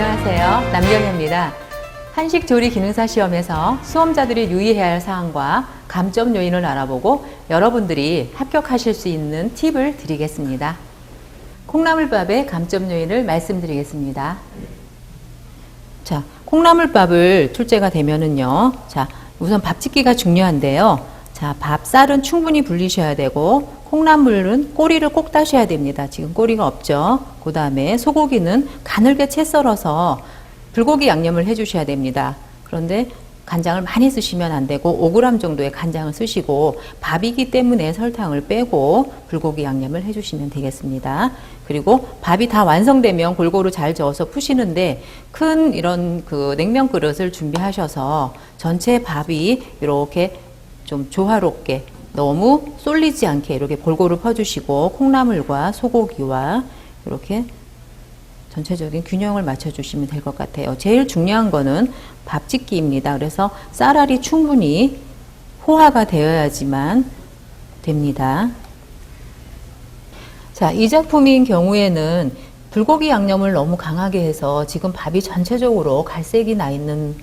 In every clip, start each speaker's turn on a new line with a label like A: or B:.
A: 안녕하세요. 남경혜입니다. 한식 조리 기능사 시험에서 수험자들이 유의해야 할 사항과 감점 요인을 알아보고 여러분들이 합격하실 수 있는 팁을 드리겠습니다. 콩나물밥의 감점 요인을 말씀드리겠습니다. 자, 콩나물밥을 출제가 되면은요. 자, 우선 밥짓기가 중요한데요. 자, 밥쌀은 충분히 불리셔야 되고 콩나물은 꼬리를 꼭 따셔야 됩니다. 지금 꼬리가 없죠. 그 다음에 소고기는 가늘게 채 썰어서 불고기 양념을 해주셔야 됩니다. 그런데 간장을 많이 쓰시면 안 되고 5g 정도의 간장을 쓰시고 밥이기 때문에 설탕을 빼고 불고기 양념을 해주시면 되겠습니다. 그리고 밥이 다 완성되면 골고루 잘 저어서 푸시는데 큰 이런 그 냉면 그릇을 준비하셔서 전체 밥이 이렇게 좀 조화롭게 너무 쏠리지 않게 이렇게 골고루 퍼주시고 콩나물과 소고기와 이렇게 전체적인 균형을 맞춰주시면 될 것 같아요. 제일 중요한 거는 밥짓기입니다. 그래서 쌀알이 충분히 호화가 되어야지만 됩니다. 자, 이 작품인 경우에는 불고기 양념을 너무 강하게 해서 지금 밥이 전체적으로 갈색이 나 있는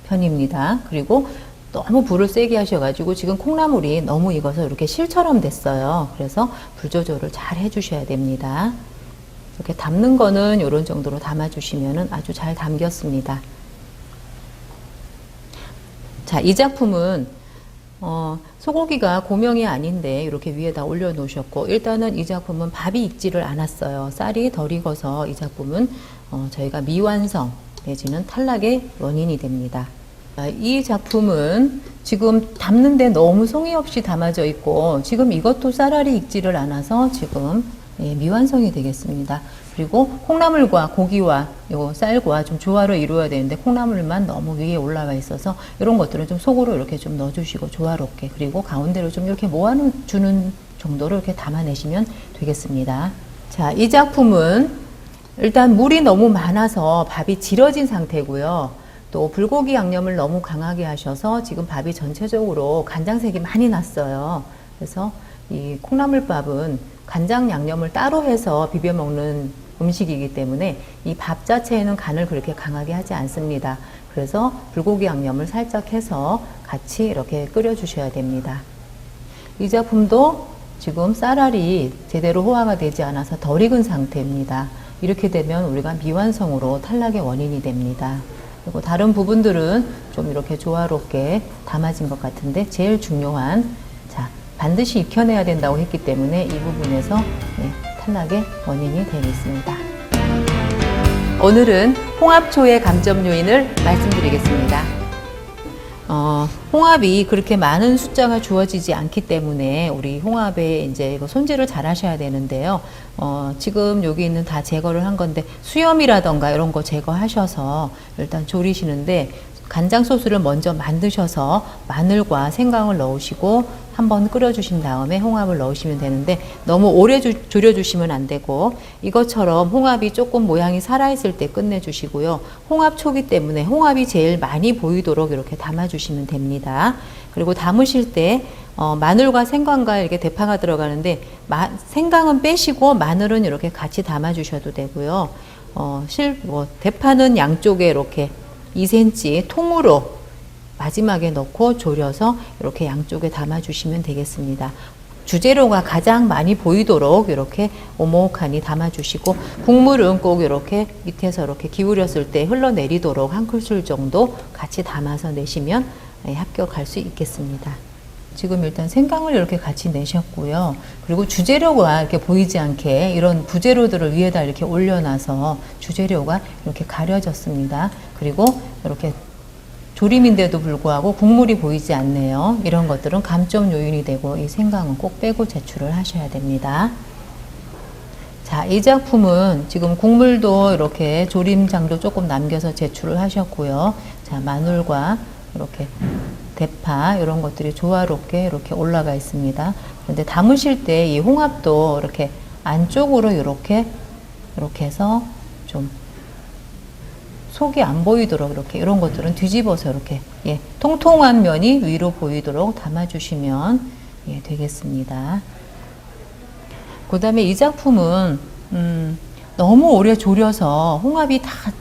A: 편입니다. 그리고 너무 불을 세게 하셔가지고 지금 콩나물이 너무 익어서 이렇게 실처럼 됐어요. 그래서 불 조절을 잘 해주셔야 됩니다. 이렇게 담는 거는 이런 정도로 담아주시면 아주 잘 담겼습니다. 자, 이 작품은 소고기가 고명이 아닌데 이렇게 위에다 올려 놓으셨고 일단은 이 작품은 밥이 익지를 않았어요. 쌀이 덜 익어서 이 작품은 저희가 미완성 내지는 탈락의 원인이 됩니다. 이 작품은 지금 담는데 너무 성의 없이 담아져 있고 지금 이것도 쌀알이 익지를 않아서 지금 미완성이 되겠습니다. 그리고 콩나물과 고기와 요 쌀과 좀 조화를 이루어야 되는데 콩나물만 너무 위에 올라와 있어서 이런 것들은 좀 속으로 이렇게 좀 넣어주시고 조화롭게 그리고 가운데로 좀 이렇게 모아주는 정도로 이렇게 담아내시면 되겠습니다. 자, 이 작품은 일단 물이 너무 많아서 밥이 질어진 상태고요. 또 불고기 양념을 너무 강하게 하셔서 지금 밥이 전체적으로 간장색이 많이 났어요. 그래서 이 콩나물밥은 간장 양념을 따로 해서 비벼 먹는 음식이기 때문에 이 밥 자체에는 간을 그렇게 강하게 하지 않습니다. 그래서 불고기 양념을 살짝 해서 같이 이렇게 끓여 주셔야 됩니다. 이 작품도 지금 쌀알이 제대로 호화가 되지 않아서 덜 익은 상태입니다. 이렇게 되면 우리가 미완성으로 탈락의 원인이 됩니다. 그리고 다른 부분들은 좀 이렇게 조화롭게 담아진 것 같은데 제일 중요한 자, 반드시 익혀내야 된다고 했기 때문에 이 부분에서 탈락의 원인이 되겠습니다. 오늘은 홍합초의 감점 요인을 말씀드리겠습니다. 홍합이 그렇게 많은 숫자가 주어지지 않기 때문에 우리 홍합에 이제 손질을 잘 하셔야 되는데요. 지금 여기 있는 다 제거를 한 건데 수염이라던가 이런 거 제거하셔서 일단 조리시는데 간장 소스를 먼저 만드셔서 마늘과 생강을 넣으시고 한번 끓여주신 다음에 홍합을 넣으시면 되는데 너무 오래 졸여주시면 안 되고 이것처럼 홍합이 조금 모양이 살아있을 때 끝내주시고요. 홍합초기 때문에 홍합이 제일 많이 보이도록 이렇게 담아주시면 됩니다. 그리고 담으실 때 마늘과 생강과 이렇게 대파가 들어가는데 생강은 빼시고 마늘은 이렇게 같이 담아주셔도 되고요. 대파는 양쪽에 이렇게 2cm 통으로 마지막에 넣고 졸여서 이렇게 양쪽에 담아주시면 되겠습니다. 주재료가 가장 많이 보이도록 이렇게 오목하니 담아주시고 국물은 꼭 이렇게 밑에서 이렇게 기울였을 때 흘러내리도록 한 큰술 정도 같이 담아서 내시면 합격할 수 있겠습니다. 지금 일단 생강을 이렇게 같이 내셨고요. 그리고 주재료가 이렇게 보이지 않게 이런 부재료들을 위에다 이렇게 올려놔서 주재료가 이렇게 가려졌습니다. 그리고 이렇게 조림인데도 불구하고 국물이 보이지 않네요. 이런 것들은 감점 요인이 되고 이 생강은 꼭 빼고 제출을 하셔야 됩니다. 자, 이 작품은 지금 국물도 이렇게 조림장도 조금 남겨서 제출을 하셨고요. 자, 마늘과 이렇게 대파 이런 것들이 조화롭게 이렇게 올라가 있습니다. 그런데 담으실 때 이 홍합도 이렇게 안쪽으로 이렇게 해서 좀 속이 안 보이도록 이렇게 이런 것들은 뒤집어서 이렇게 통통한 면이 위로 보이도록 담아주시면 되겠습니다. 그 다음에 이 작품은 너무 오래 졸여서 홍합이 다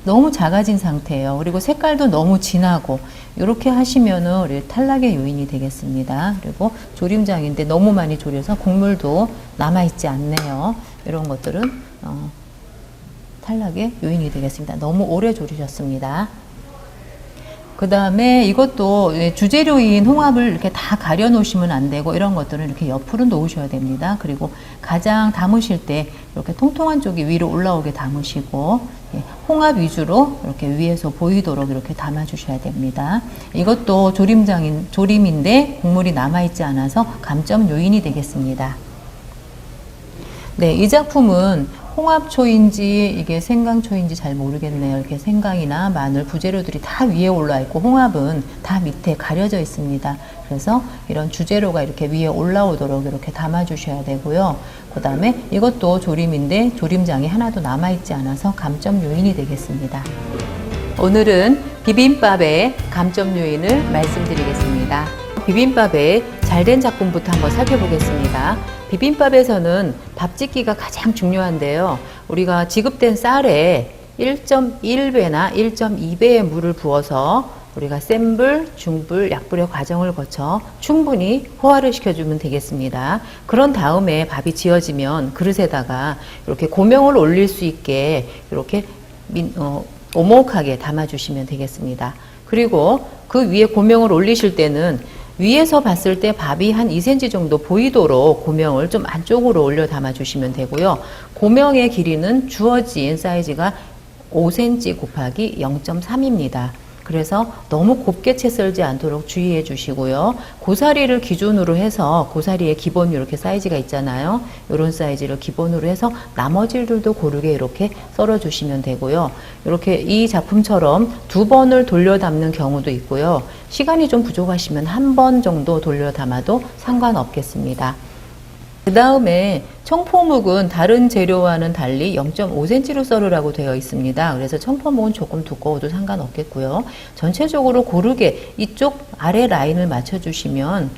A: 너무 작아진 상태예요. 그리고 색깔도 너무 진하고 이렇게 하시면은 우리 탈락의 요인이 되겠습니다. 그리고 조림장인데 너무 많이 졸여서 국물도 남아있지 않네요. 이런 것들은 탈락의 요인이 되겠습니다. 너무 오래 졸이셨습니다. 그 다음에 이것도 주재료인 홍합을 이렇게 다 가려 놓으시면 안 되고 이런 것들은 이렇게 옆으로 놓으셔야 됩니다. 그리고 가장 담으실 때 이렇게 통통한 쪽이 위로 올라오게 담으시고 홍합 위주로 이렇게 위에서 보이도록 이렇게 담아 주셔야 됩니다. 이것도 조림인데 국물이 남아있지 않아서 감점 요인이 되겠습니다. 네, 이 작품은 홍합초인지 이게 생강초인지 잘 모르겠네요. 이렇게 생강이나 마늘, 부재료들이 다 위에 올라 있고 홍합은 다 밑에 가려져 있습니다. 그래서 이런 주재료가 이렇게 위에 올라오도록 이렇게 담아 주셔야 되고요. 그 다음에 이것도 조림인데 조림장이 하나도 남아있지 않아서 감점 요인이 되겠습니다. 오늘은 비빔밥의 감점 요인을 말씀드리겠습니다. 비빔밥의 잘된 작품부터 한번 살펴보겠습니다. 비빔밥에서는 밥 짓기가 가장 중요한데요. 우리가 지급된 쌀에 1.1배나 1.2배의 물을 부어서 우리가 센 불, 중불, 약불의 과정을 거쳐 충분히 호화를 시켜주면 되겠습니다. 그런 다음에 밥이 지어지면 그릇에다가 이렇게 고명을 올릴 수 있게 이렇게 오목하게 담아주시면 되겠습니다. 그리고 그 위에 고명을 올리실 때는 위에서 봤을 때 밥이 한 2cm 정도 보이도록 고명을 좀 안쪽으로 올려 담아 주시면 되고요. 고명의 길이는 주어진 사이즈가 5cm 곱하기 0.3입니다. 그래서 너무 곱게 채 썰지 않도록 주의해 주시고요. 고사리를 기준으로 해서 고사리의 기본 이렇게 사이즈가 있잖아요. 이런 사이즈를 기본으로 해서 나머지들도 고르게 이렇게 썰어 주시면 되고요. 이렇게 이 작품처럼 2번을 돌려 담는 경우도 있고요. 시간이 좀 부족하시면 1번 정도 돌려 담아도 상관없겠습니다. 그 다음에 청포묵은 다른 재료와는 달리 0.5cm로 썰으라고 되어 있습니다. 그래서 청포묵은 조금 두꺼워도 상관없겠고요. 전체적으로 고르게 이쪽 아래 라인을 맞춰주시면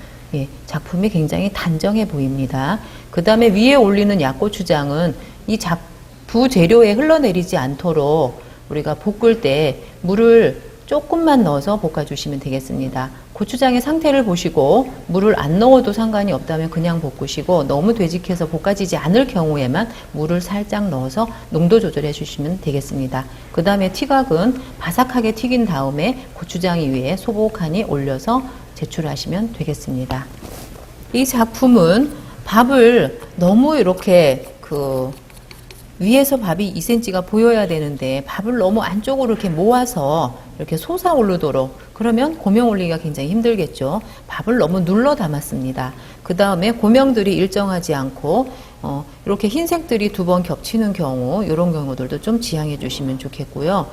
A: 작품이 굉장히 단정해 보입니다. 그 다음에 위에 올리는 약고추장은 이 부재료에 흘러내리지 않도록 우리가 볶을 때 물을 조금만 넣어서 볶아주시면 되겠습니다. 고추장의 상태를 보시고 물을 안 넣어도 상관이 없다면 그냥 볶으시고 너무 되직해서 볶아지지 않을 경우에만 물을 살짝 넣어서 농도 조절해 주시면 되겠습니다. 그 다음에 튀각은 바삭하게 튀긴 다음에 고추장 위에 소복하니 올려서 제출하시면 되겠습니다. 이 작품은 밥을 너무 이렇게 위에서 밥이 2cm가 보여야 되는데 밥을 너무 안쪽으로 이렇게 모아서 이렇게 솟아오르도록 그러면 고명 올리기가 굉장히 힘들겠죠. 밥을 너무 눌러 담았습니다. 그 다음에 고명들이 일정하지 않고 이렇게 흰색들이 2번 겹치는 경우 이런 경우들도 좀 지양해 주시면 좋겠고요.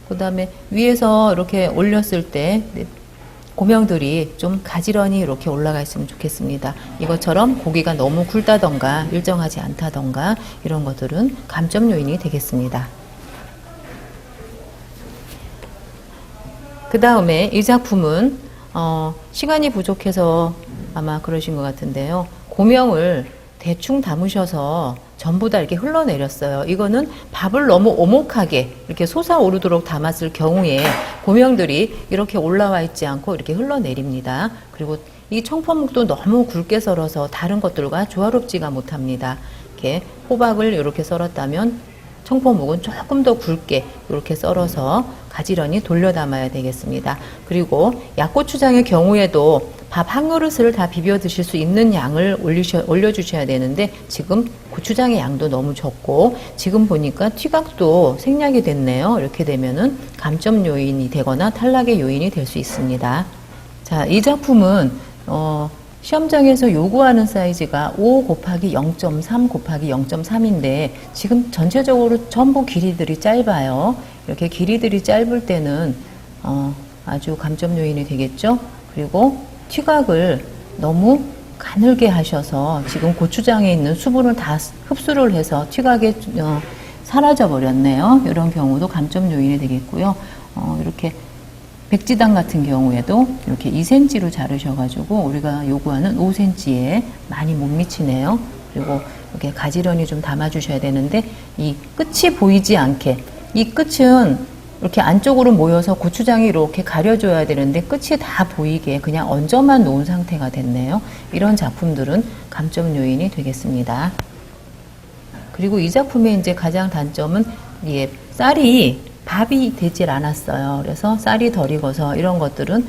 A: 그 다음에 위에서 이렇게 올렸을 때 고명들이 좀 가지런히 이렇게 올라가 있으면 좋겠습니다. 이것처럼 고기가 너무 굵다던가 일정하지 않다던가 이런 것들은 감점 요인이 되겠습니다. 그 다음에 이 작품은 시간이 부족해서 아마 그러신 것 같은데요. 고명을 대충 담으셔서 전부 다 이렇게 흘러내렸어요. 이거는 밥을 너무 오목하게 이렇게 솟아오르도록 담았을 경우에 고명들이 이렇게 올라와 있지 않고 이렇게 흘러내립니다. 그리고 이 청포묵도 너무 굵게 썰어서 다른 것들과 조화롭지가 못합니다. 이렇게 호박을 이렇게 썰었다면 청포묵은 조금 더 굵게 이렇게 썰어서 가지런히 돌려 담아야 되겠습니다. 그리고 약고추장의 경우에도 밥 한 그릇을 다 비벼 드실 수 있는 양을 올려주셔야 되는데 지금 고추장의 양도 너무 적고 지금 보니까 튀각도 생략이 됐네요. 이렇게 되면은 감점 요인이 되거나 탈락의 요인이 될 수 있습니다. 자, 이 작품은 시험장에서 요구하는 사이즈가 5 곱하기 0.3 곱하기 0.3인데 지금 전체적으로 전부 길이들이 짧아요. 이렇게 길이들이 짧을 때는 아주 감점 요인이 되겠죠. 그리고 튀각을 너무 가늘게 하셔서 지금 고추장에 있는 수분을 다 흡수를 해서 튀각에 사라져 버렸네요. 이런 경우도 감점 요인이 되겠고요. 이렇게 백지당 같은 경우에도 이렇게 2cm로 자르셔가지고 우리가 요구하는 5cm에 많이 못 미치네요. 그리고 이렇게 가지런히 좀 담아주셔야 되는데 이 끝이 보이지 않게 이 끝은 이렇게 안쪽으로 모여서 고추장이 이렇게 가려줘야 되는데 끝이 다 보이게 그냥 얹어만 놓은 상태가 됐네요. 이런 작품들은 감점 요인이 되겠습니다. 그리고 이 작품의 이제 가장 단점은 예, 쌀이 밥이 되질 않았어요. 그래서 쌀이 덜 익어서 이런 것들은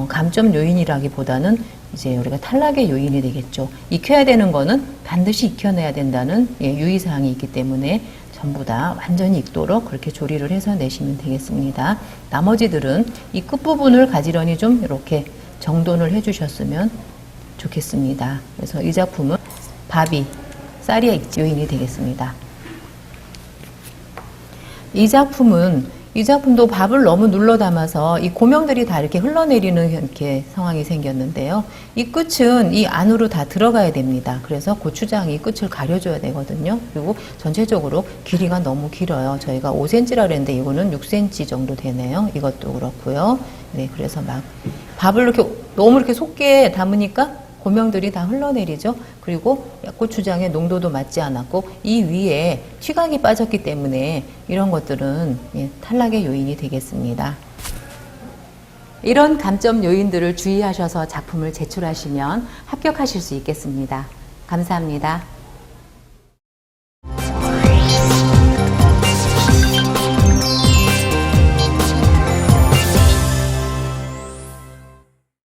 A: 감점 요인이라기보다는 이제 우리가 탈락의 요인이 되겠죠. 익혀야 되는 거는 반드시 익혀내야 된다는 예, 유의사항이 있기 때문에 전부 다 완전히 익도록 그렇게 조리를 해서 내시면 되겠습니다. 나머지들은 이 끝부분을 가지런히 좀 이렇게 정돈을 해주셨으면 좋겠습니다. 그래서 이 작품은 밥이 쌀이 요인이 되겠습니다. 이 작품도 밥을 너무 눌러 담아서 이 고명들이 다 이렇게 흘러내리는 이렇게 상황이 생겼는데요. 이 끝은 이 안으로 다 들어가야 됩니다. 그래서 고추장이 끝을 가려줘야 되거든요. 그리고 전체적으로 길이가 너무 길어요. 저희가 5cm라 그랬는데 이거는 6cm 정도 되네요. 이것도 그렇고요. 네, 그래서 막 밥을 이렇게 너무 이렇게 속게 담으니까 고명들이 다 흘러내리죠. 그리고 고추장의 농도도 맞지 않았고 이 위에 휘각이 빠졌기 때문에 이런 것들은 예, 탈락의 요인이 되겠습니다. 이런 감점 요인들을 주의하셔서 작품을 제출하시면 합격하실 수 있겠습니다. 감사합니다.